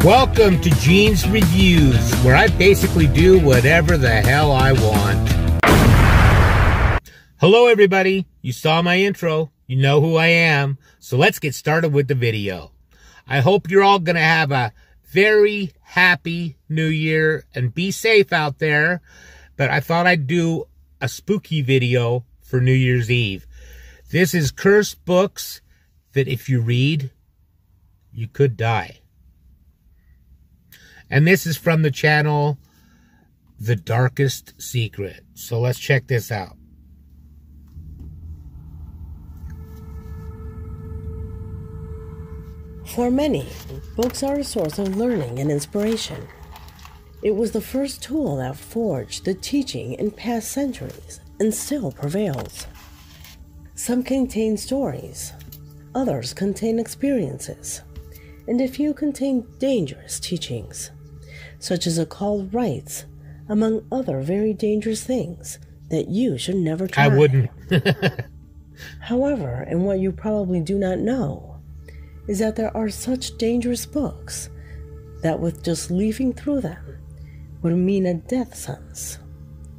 Welcome to Gene's Reviews, where I basically do whatever the hell I want. Hello everybody, you saw my intro, you know who I am, so let's get started with the video. I hope you're all gonna have a very happy new year and be safe out there, but I thought I'd do a spooky video for New Year's Eve. This is cursed books that if you read, you could die. And this is from the channel, The Darkest Secret. So let's check this out. For many, books are a source of learning and inspiration. It was the first tool that forged the teaching in past centuries and still prevails. Some contain stories, others contain experiences, and a few contain dangerous teachings, such as occult rites, among other very dangerous things that you should never try. I wouldn't. However, and what you probably do not know, is that there are such dangerous books that with just leafing through them would mean a death sentence.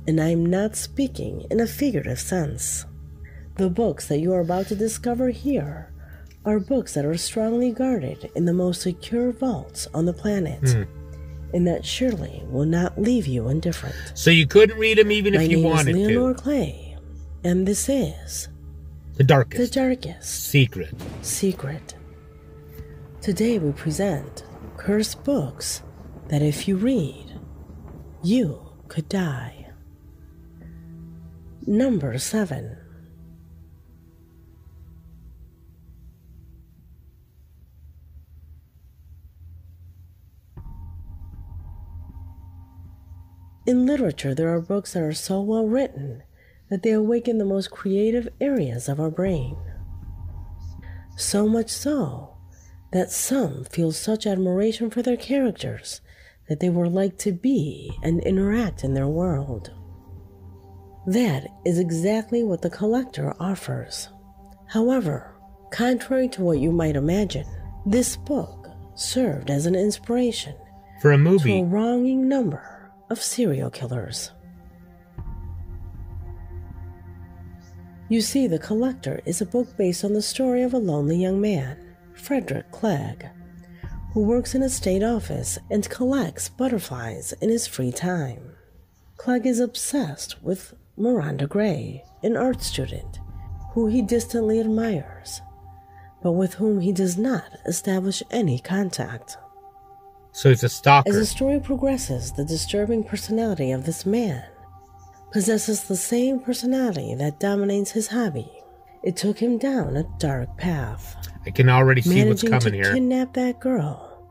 And I am not speaking in a figurative sense. The books that you are about to discover here are books that are strongly guarded in the most secure vaults on the planet. And that surely will not leave you indifferent. So you couldn't read them even if you wanted to. My name is Leonore Clay, and this is The Darkest Secret. Today we present cursed books that if you read, you could die. Number 7. In literature, there are books that are so well written that they awaken the most creative areas of our brain. So much so that some feel such admiration for their characters that they would like to be and interact in their world. That is exactly what The Collector offers. However, contrary to what you might imagine, this book served as an inspiration for a movie to a wronging number of serial killers. You see, The Collector is a book based on the story of a lonely young man, Frederick Clegg, who works in a state office and collects butterflies in his free time. Clegg is obsessed with Miranda Gray, an art student who he distantly admires, but with whom he does not establish any contact. So he's a stalker. As the story progresses, the disturbing personality of this man possesses the same personality that dominates his hobby. It took him down a dark path. I can already see what's coming here. Managing to kidnap that girl,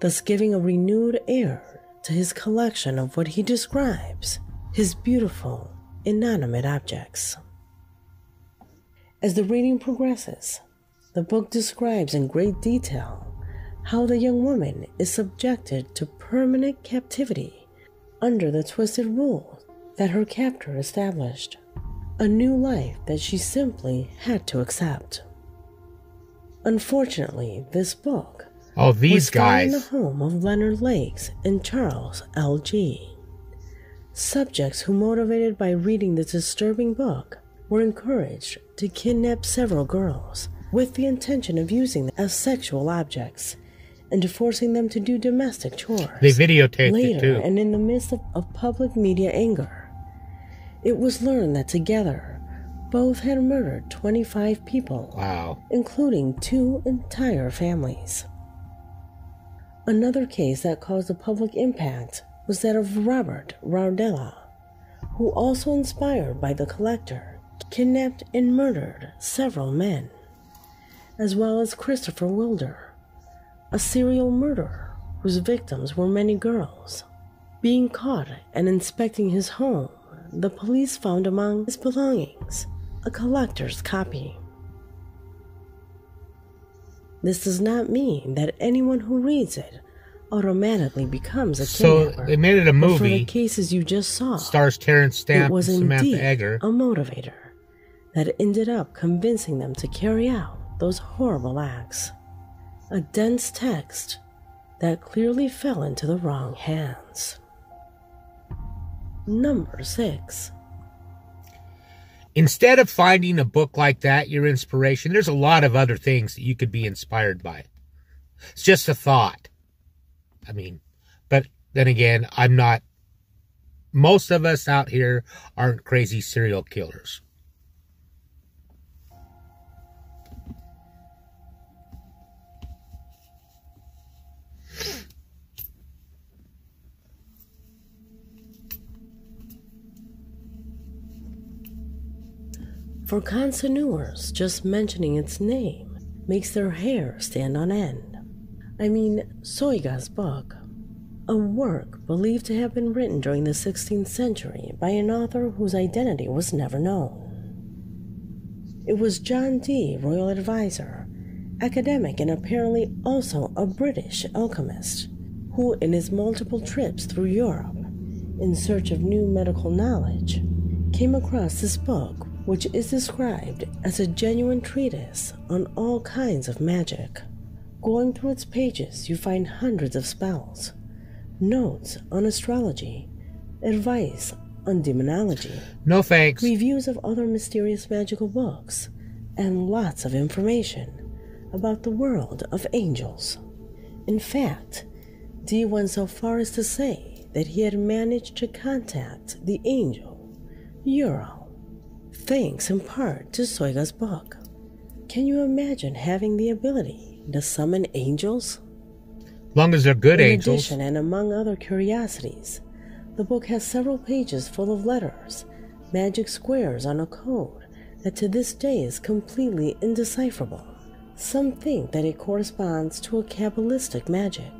thus giving a renewed air to his collection of what he describes his beautiful, inanimate objects. As the reading progresses, the book describes in great detail how the young woman is subjected to permanent captivity under the twisted rules that her captor established, a new life that she simply had to accept. Unfortunately, this book was found in the home of Leonard Lakes and Charles L.G. Subjects who, motivated by reading this disturbing book, were encouraged to kidnap several girls with the intention of using them as sexual objects and forcing them to do domestic chores. They videotaped Later, it too. And in the midst of public media anger, it was learned that together, both had murdered 25 people. Wow. Including 2 entire families. Another case that caused a public impact was that of Robert Rardella, who, also inspired by The Collector, kidnapped and murdered several men, as well as Christopher Wilder, a serial murderer whose victims were many girls. Being caught and inspecting his home, the police found among his belongings a collector's copy. This does not mean that anyone who reads it automatically becomes a kidnapper. So they made it a movie. But for the cases you just saw, stars Terrence Stamp it was and Samantha indeed Egger. a motivator that ended up convincing them to carry out those horrible acts. A dense text that clearly fell into the wrong hands. Number 6. Instead of finding a book like that your inspiration, there's a lot of other things that you could be inspired by. It's just a thought. I mean, but then again, most of us out here aren't crazy serial killers. For connoisseurs, just mentioning its name makes their hair stand on end. I mean, Soyga's book, a work believed to have been written during the 16th century by an author whose identity was never known. It was John Dee, royal advisor, academic, and apparently also a British alchemist, who, in his multiple trips through Europe in search of new medical knowledge, came across this book, which is described as a genuine treatise on all kinds of magic. Going through its pages, you find hundreds of spells, notes on astrology, advice on demonology, no thanks, reviews of other mysterious magical books, and lots of information about the world of angels. In fact, Dee went so far as to say that he had managed to contact the angel Uriel, thanks in part to Soyga's book. Can you imagine having the ability to summon angels? As long as they're good angels. In addition, and among other curiosities, the book has several pages full of letters, magic squares on a code that to this day is completely indecipherable. Some think that it corresponds to a Kabbalistic magic,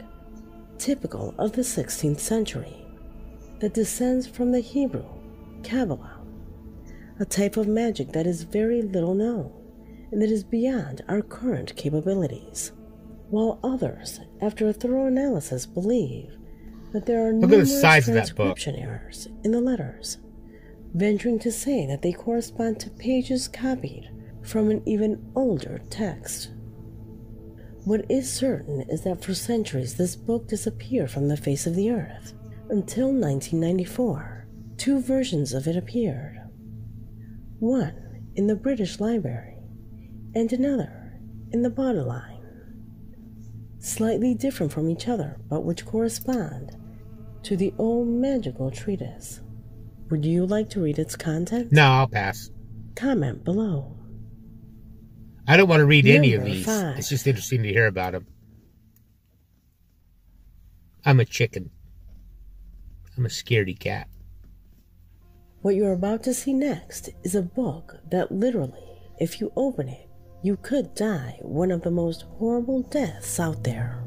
typical of the 16th century, that descends from the Hebrew Kabbalah, a type of magic that is very little known and that is beyond our current capabilities, while others, after a thorough analysis, believe that there are numerous transcription errors in the letters, venturing to say that they correspond to pages copied from an even older text. What is certain is that for centuries this book disappeared from the face of the earth, until 1994. 2 versions of it appeared. One in the British Library, and another in the Borderline. Slightly different from each other, but which correspond to the old magical treatise. Would you like to read its content? No, I'll pass. Comment below. I don't want to read any of Number these. 5. It's just interesting to hear about them. I'm a chicken. I'm a scaredy cat. What you're about to see next is a book that literally, if you open it, you could die one of the most horrible deaths out there.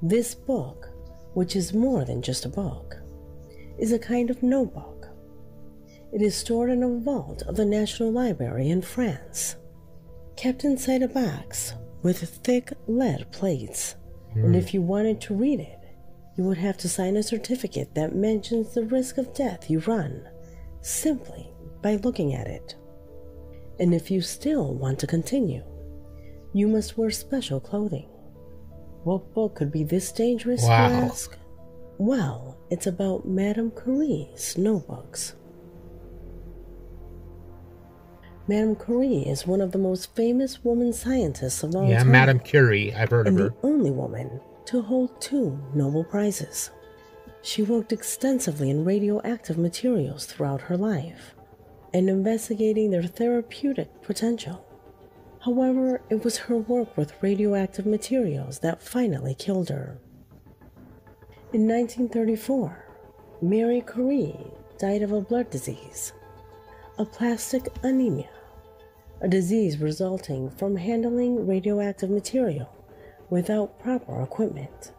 This book, which is more than just a book, is a kind of notebook. It is stored in a vault of the National Library in France, kept inside a box with thick lead plates, and if you wanted to read it, you would have to sign a certificate that mentions the risk of death you run simply by looking at it. And if you still want to continue, you must wear special clothing. What book could be this dangerous, you ask? Well, it's about Madame Curie's notebooks. Madame Curie is one of the most famous woman scientists of all time. Yeah, Madame Curie, I've heard of her. And the only woman to hold 2 Nobel Prizes. She worked extensively in radioactive materials throughout her life and investigating their therapeutic potential. However, it was her work with radioactive materials that finally killed her. In 1934, Marie Curie died of a blood disease, aplastic anemia, a disease resulting from handling radioactive material without proper equipment.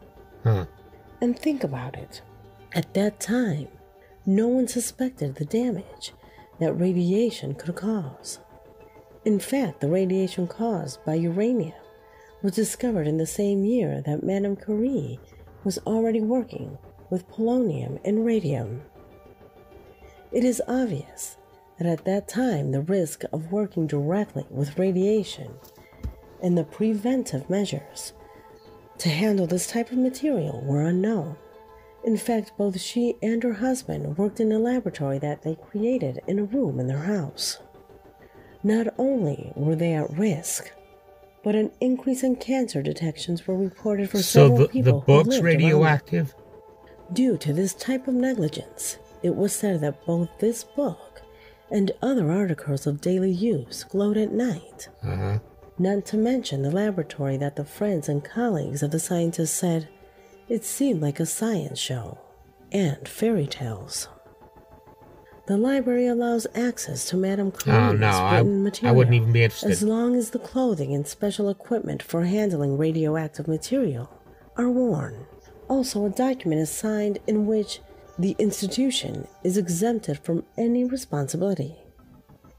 And think about it. At that time, no one suspected the damage that radiation could cause. In fact, the radiation caused by uranium was discovered in the same year that Madame Curie was already working with polonium and radium. It is obvious that at that time the risk of working directly with radiation and the preventive measures to handle this type of material were unknown. In fact, both she and her husband worked in a laboratory that they created in a room in their house. Not only were they at risk, but an increase in cancer detections were reported for several people the who book's lived radioactive? Due to this type of negligence, it was said that both this book and other articles of daily use glowed at night. Not to mention the laboratory that the friends and colleagues of the scientists said it seemed like a science show and fairy tales. The library allows access to Madame Curie's written material, I wouldn't even be interested. as long as the clothing and special equipment for handling radioactive material are worn. Also, a document is signed in which the institution is exempted from any responsibility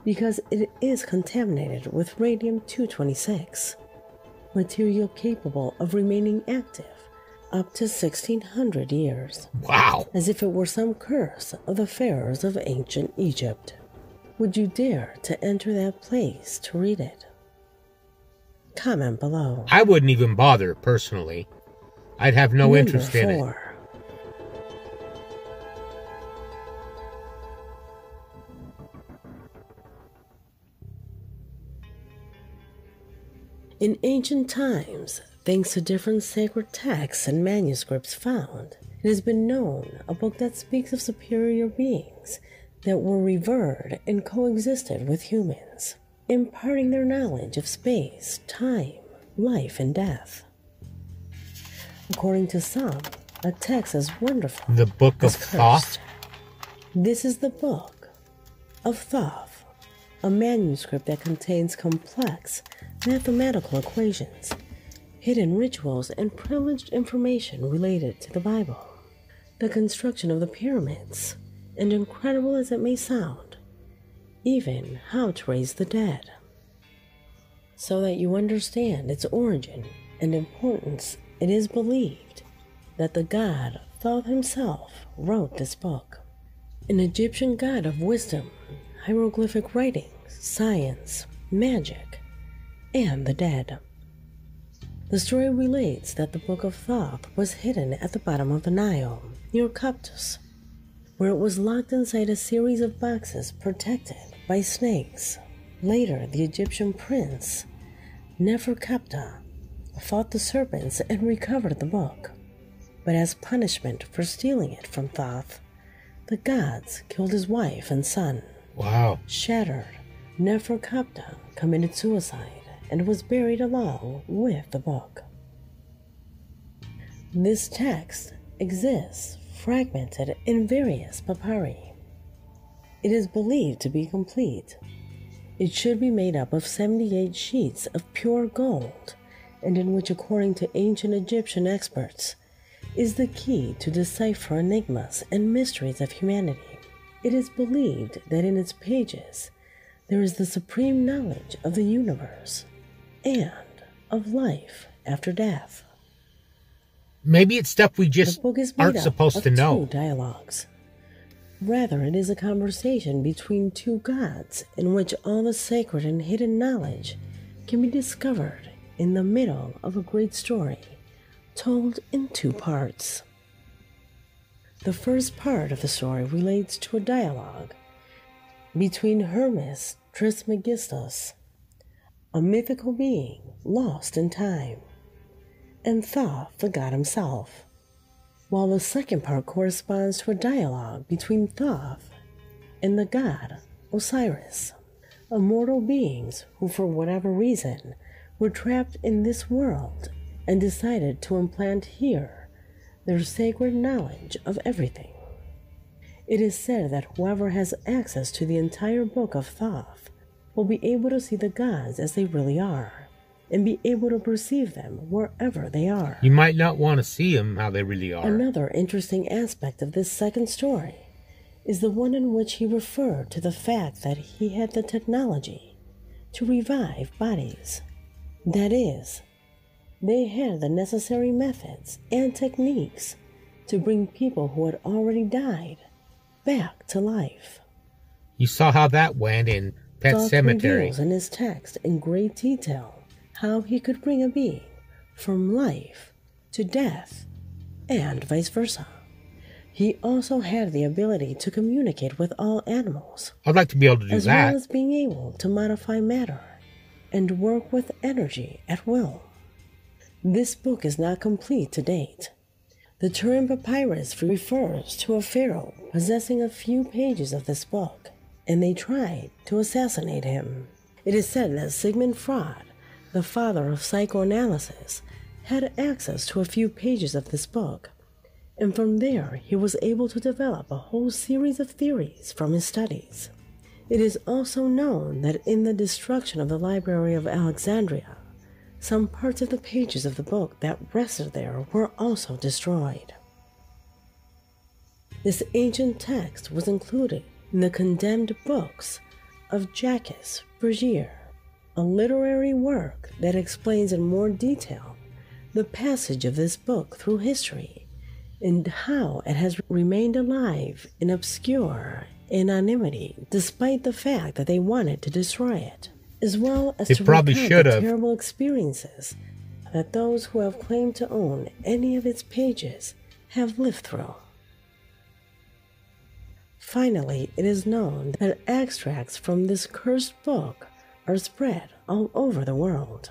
because it is contaminated with radium-226, material capable of remaining active up to 1,600 years. Wow! As if it were some curse of the pharaohs of ancient Egypt. Would you dare to enter that place to read it? Comment below. I wouldn't even bother, personally. I'd have no interest in it. In ancient times, thanks to different sacred texts and manuscripts found, it has been known a book that speaks of superior beings that were revered and coexisted with humans, imparting their knowledge of space, time, life, and death. According to some, a text as wonderful The Book of as Thoth? cursed. This is the Book of Thoth, a manuscript that contains complex mathematical equations, hidden rituals, and privileged information related to the Bible, the construction of the pyramids, and incredible as it may sound, even how to raise the dead. So that you understand its origin and importance, it is believed that the god Thoth himself wrote this book, an Egyptian god of wisdom, hieroglyphic writings, science, magic, and the dead. The story relates that the Book of Thoth was hidden at the bottom of the Nile, near Coptus, where it was locked inside a series of boxes protected by snakes. Later, the Egyptian prince, Neferkaptah, fought the serpents and recovered the book. But as punishment for stealing it from Thoth, the gods killed his wife and son. Wow. Shattered, Neferkaptah committed suicide and was buried along with the book. This text exists fragmented in various papyri. It is believed to be complete. It should be made up of 78 sheets of pure gold, and in which, according to ancient Egyptian experts, is the key to decipher enigmas and mysteries of humanity. It is believed that in its pages there is the supreme knowledge of the universe and of life after death. Maybe it's stuff we The just book is made aren't up supposed of to know. 2 dialogues. Rather, it is a conversation between 2 gods in which all the sacred and hidden knowledge can be discovered in the middle of a great story told in 2 parts. The first part of the story relates to a dialogue between Hermes Trismegistus, a mythical being lost in time, and Thoth, the god himself, while the second part corresponds to a dialogue between Thoth and the god Osiris, immortal beings who, for whatever reason, were trapped in this world and decided to implant here their sacred knowledge of everything. It is said that whoever has access to the entire Book of Thoth will be able to see the gods as they really are, and be able to perceive them wherever they are. You might not want to see them how they really are. Another interesting aspect of this second story is the one in which he referred to the fact that he had the technology to revive bodies. That is, they had the necessary methods and techniques to bring people who had already died back to life. You saw how that went in Pet Thoth Cemetery. reveals in his text in great detail how he could bring a being from life to death, and vice versa. He also had the ability to communicate with all animals. I'd like to be able to do as that. Well as being able to modify matter and work with energy at will. This book is not complete to date. The Turin Papyrus refers to a pharaoh possessing a few pages of this book, and they tried to assassinate him. It is said that Sigmund Freud, the father of psychoanalysis, had access to a few pages of this book, and from there he was able to develop a whole series of theories from his studies. It is also known that in the destruction of the Library of Alexandria, some parts of the pages of the book that rested there were also destroyed. This ancient text was included in the condemned books of Jacques Bergier, a literary work that explains in more detail the passage of this book through history and how it has remained alive in obscure anonymity despite the fact that they wanted to destroy it, as well as to recount the terrible experiences that those who have claimed to own any of its pages have lived through. Finally, it is known that extracts from this cursed book are spread all over the world,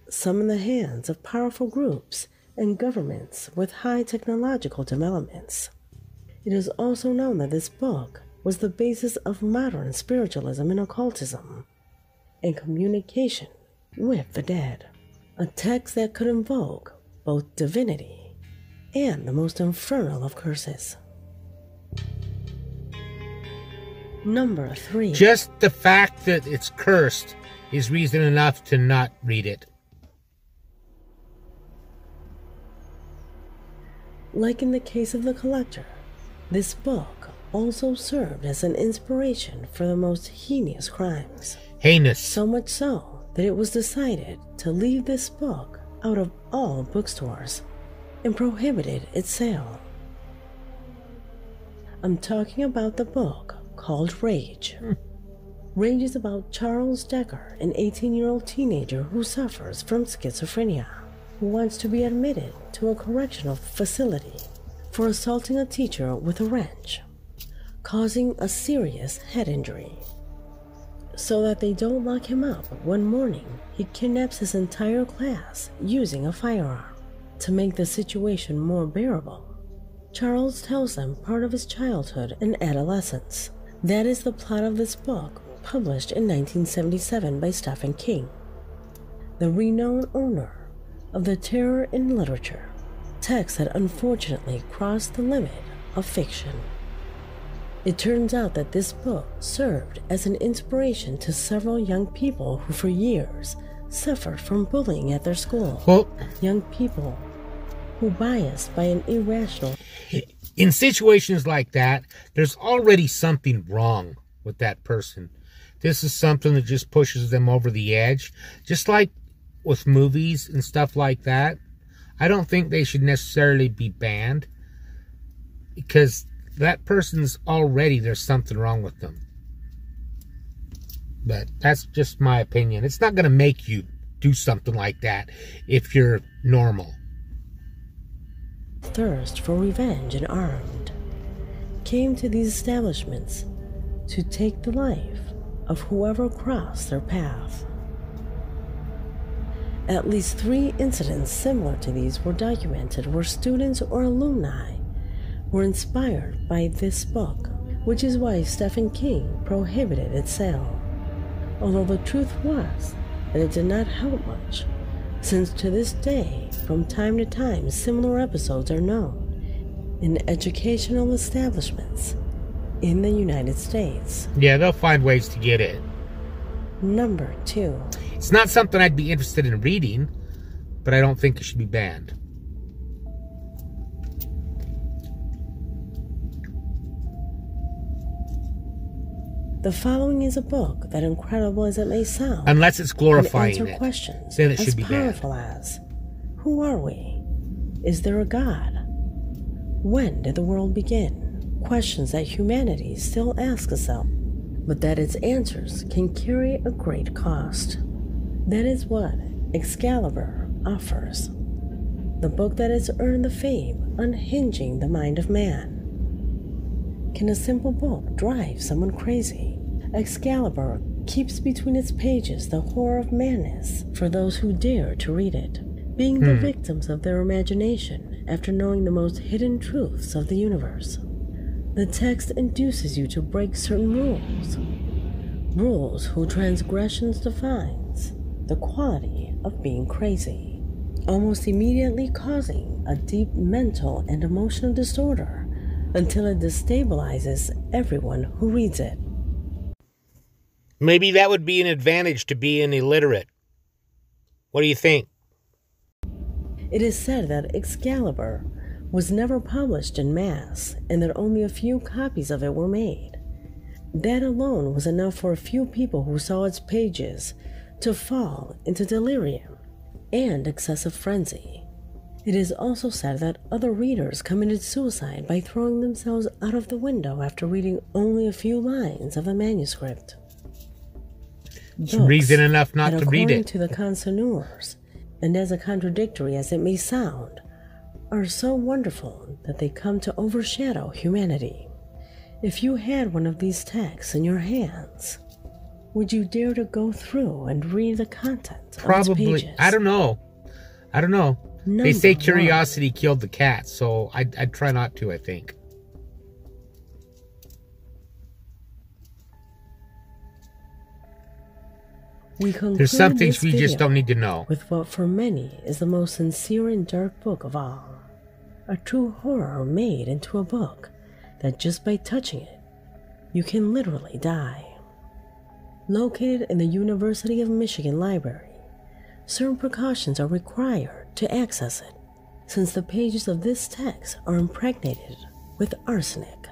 some in the hands of powerful groups and governments with high technological developments. It is also known that this book was the basis of modern spiritualism and occultism, and communication with the dead, a text that could invoke both divinity and the most infernal of curses. Number 3. Just the fact that it's cursed is reason enough to not read it. Like in the case of The Collector, this book also served as an inspiration for the most heinous crimes. Heinous. So much so that it was decided to leave this book out of all bookstores and prohibited its sale. I'm talking about the book called Rage. Rage is about Charles Decker, an 18-year-old teenager who suffers from schizophrenia, who wants to be admitted to a correctional facility for assaulting a teacher with a wrench, causing a serious head injury. So that they don't lock him up, one morning he kidnaps his entire class using a firearm. To make the situation more bearable, Charles tells them part of his childhood and adolescence. That is the plot of this book, published in 1977 by Stephen King, the renowned owner of the terror in literature, text that unfortunately crossed the limit of fiction. It turns out that this book served as an inspiration to several young people who for years suffered from bullying at their school. Well, young people who biased by an irrational... In situations like that, there's already something wrong with that person. This is something that just pushes them over the edge. Just like with movies and stuff like that, I don't think they should necessarily be banned, because that person's already, there's something wrong with them. But that's just my opinion. It's not going to make you do something like that if you're normal. Thirst for revenge and armed came to these establishments to take the life of whoever crossed their path. At least 3 incidents similar to these were documented where students or alumni were inspired by this book, which is why Stephen King prohibited its sale. Although the truth was that it did not help much, since to this day, from time to time, similar episodes are known in educational establishments in the United States. Yeah, they'll find ways to get it. Number 2. It's not something I'd be interested in reading, but I don't think it should be banned. The following is a book that, incredible as it may sound, unless it's glorifying can answer it, questions then it should as be powerful banned. as: who are we? Is there a God? When did the world begin? Questions that humanity still asks itself, but that its answers can carry a great cost. That is what Excalibur offers. the book that has earned the fame Unhinging the Mind of Man. Can a simple book drive someone crazy? Excalibur keeps between its pages the horror of madness for those who dare to read it, being the victims of their imagination after knowing the most hidden truths of the universe. The text induces you to break certain rules whose transgressions defines the quality of being crazy, almost immediately causing a deep mental and emotional disorder until it destabilizes everyone who reads it. Maybe that would be an advantage to being illiterate. What do you think? It is said that Excalibur was never published en masse and that only a few copies of it were made. That alone was enough for a few people who saw its pages to fall into delirium and excessive frenzy. It is also said that other readers committed suicide by throwing themselves out of the window after reading only a few lines of the manuscript. It's reason enough not to read it. According to the connoisseurs, and as contradictory as it may sound, are so wonderful that they come to overshadow humanity. If you had one of these texts in your hands, would you dare to go through and read the content of its pages? I don't know. They say curiosity killed the cat, so I'd try not to, I think. There's some things we just don't need to know. With what for many is the most sincere and dark book of all. A true horror made into a book that just by touching it, you can literally die. Located in the University of Michigan Library, certain precautions are required to access it, since the pages of this text are impregnated with arsenic,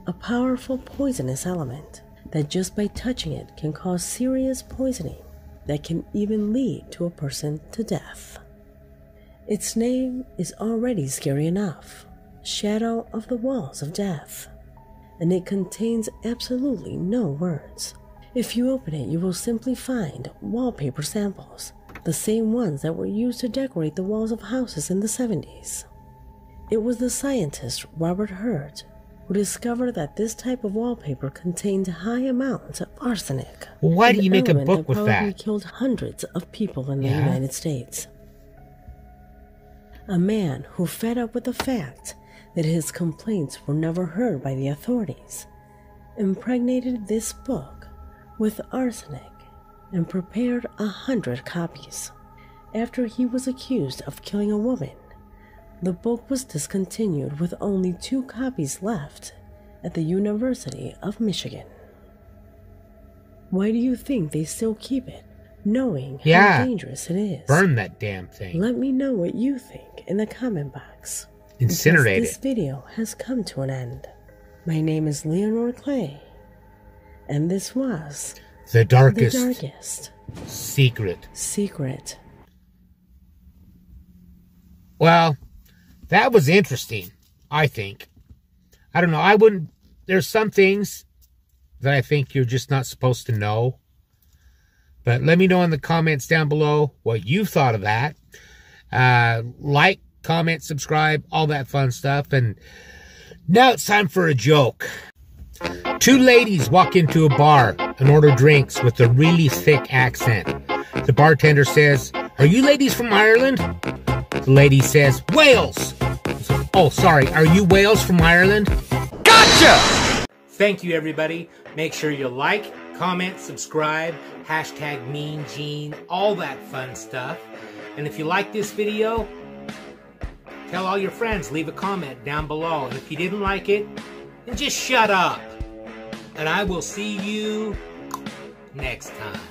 a powerful poisonous element that just by touching it can cause serious poisoning that can even lead to a person to death. Its name is already scary enough, Shadow of the Walls of Death, and it contains absolutely no words. If you open it, you will simply find wallpaper samples, the same ones that were used to decorate the walls of houses in the 70s. It was the scientist Robert Hurt who discovered that this type of wallpaper contained high amounts of arsenic. Well, why do you make a book with that? Probably killed hundreds of people in the United States. A man who, fed up with the fact that his complaints were never heard by the authorities, impregnated this book with arsenic and prepared 100 copies. After he was accused of killing a woman, the book was discontinued with only 2 copies left at the University of Michigan. Why do you think they still keep it, knowing how dangerous it is? Burn that damn thing. Let me know what you think in the comment box. Incinerate it. This video has come to an end. My name is Leonore Clay, and this was The Darkest Secret. Well, that was interesting, I think. I don't know. There's some things that I think you're just not supposed to know. But let me know in the comments down below what you thought of that. Like, comment, subscribe, all that fun stuff. And now it's time for a joke. 2 ladies walk into a bar and order drinks with a really thick accent. The bartender says, "Are you ladies from Ireland?" The lady says, "Wales." "Oh, sorry, are you Wales from Ireland?" Gotcha! Thank you, everybody. Make sure you like, comment, subscribe, hashtag Mean Gene, all that fun stuff. And if you like this video, tell all your friends, leave a comment down below. And if you didn't like it, then just shut up. And I will see you next time.